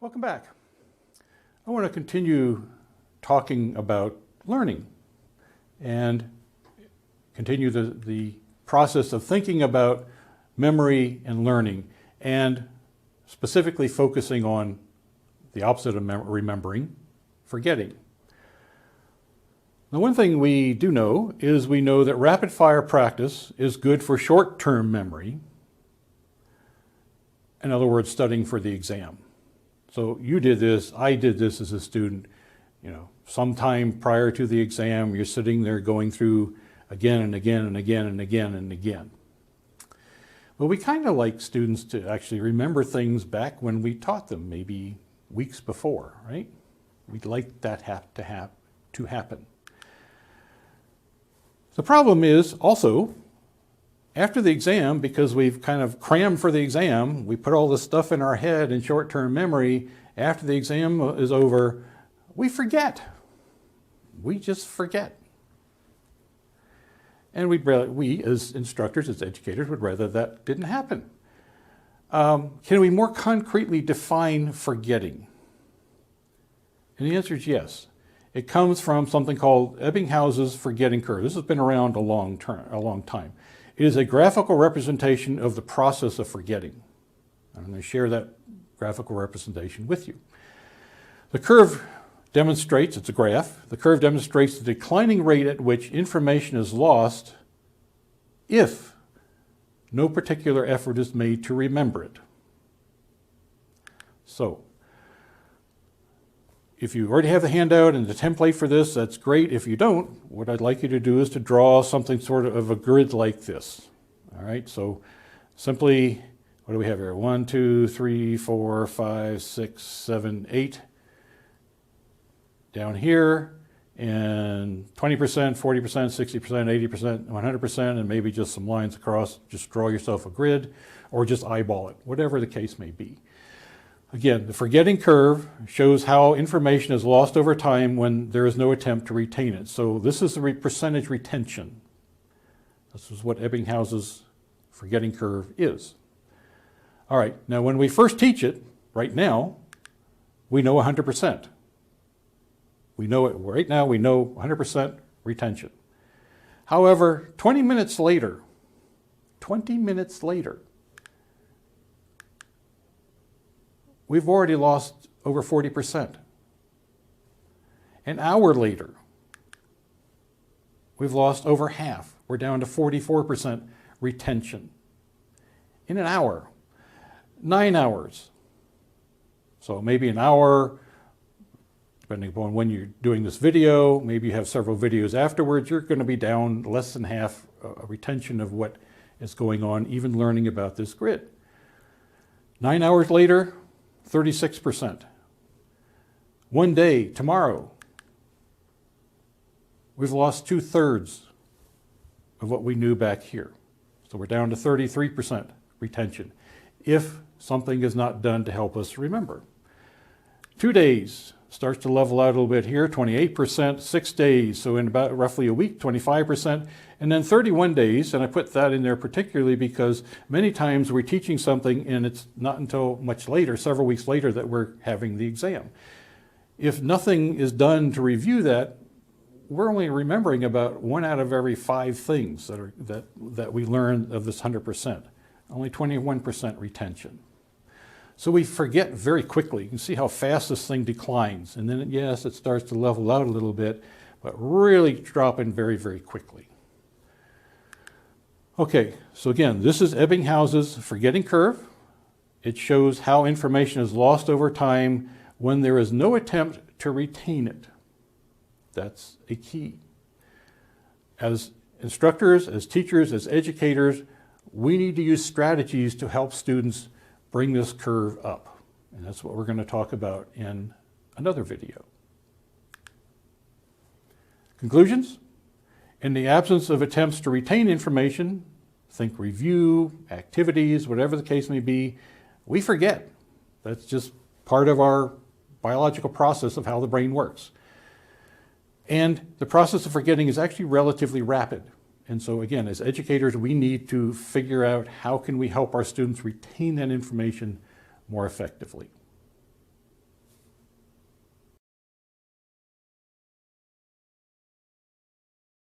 Welcome back. I want to continue talking about learning and continue the process of thinking about memory and learning, and specifically focusing on the opposite of remembering, forgetting. Now, one thing we do know is we know that rapid fire practice is good for short-term memory. In other words, studying for the exam. So you did this, I did this as a student, sometime prior to the exam, you're sitting there going through again and again and again and again and again. But we kind of like students to actually remember things back when we taught them, maybe weeks before, right? We'd like that to happen. The problem is also, after the exam, because we've kind of crammed for the exam, we put all this stuff in our head in short-term memory, after the exam is over, we forget. We just forget. And we as instructors, as educators, would rather that didn't happen. Can we more concretely define forgetting? And the answer is yes. It comes from something called Ebbinghaus's forgetting curve. This has been around a long time. It is a graphical representation of the process of forgetting. I'm going to share that graphical representation with you. The curve demonstrates, it's a graph, the curve demonstrates the declining rate at which information is lost if no particular effort is made to remember it. So, if you already have the handout and the template for this, that's great. If you don't, what I'd like you to do is to draw something sort of a grid like this. All right, so simply, what do we have here? 1, 2, 3, 4, 5, 6, 7, 8. Down here, and 20%, 40%, 60%, 80%, 100%, and maybe just some lines across. Just draw yourself a grid, or just eyeball it, whatever the case may be. Again, the forgetting curve shows how information is lost over time when there is no attempt to retain it. So this is the percentage retention. This is what Ebbinghaus's forgetting curve is. All right, now when we first teach it, right now, we know 100%. We know it right now, we know 100% retention. However, 20 minutes later, we've already lost over 40%. An hour later, we've lost over half. We're down to 44% retention. In an hour, 9 hours. So maybe an hour, depending upon when you're doing this video, maybe you have several videos afterwards, you're going to be down less than half a retention of what is going on, even learning about this grid. 9 hours later, 36%. One day, tomorrow, we've lost 2/3 of what we knew back here. So we're down to 33% retention if something is not done to help us remember. 2 days starts to level out a little bit here, 28%, 6 days, so in about roughly a week, 25%, and then 31 days, and I put that in there particularly because many times we're teaching something and it's not until much later, several weeks later, that we're having the exam. If nothing is done to review that, we're only remembering about 1 out of every 5 things that we learn of this 100%, only 21% retention. So we forget very quickly. You can see how fast this thing declines. And then, yes, it starts to level out a little bit, but really dropping very, very quickly. Okay, so again, this is Ebbinghaus's forgetting curve. It shows how information is lost over time when there is no attempt to retain it. That's a key. As instructors, as teachers, as educators, we need to use strategies to help students bring this curve up. And that's what we're going to talk about in another video. Conclusions? In the absence of attempts to retain information, think review, activities, whatever the case may be, we forget. That's just part of our biological process of how the brain works. And the process of forgetting is actually relatively rapid. And so again, as educators, we need to figure out how can we help our students retain that information more effectively.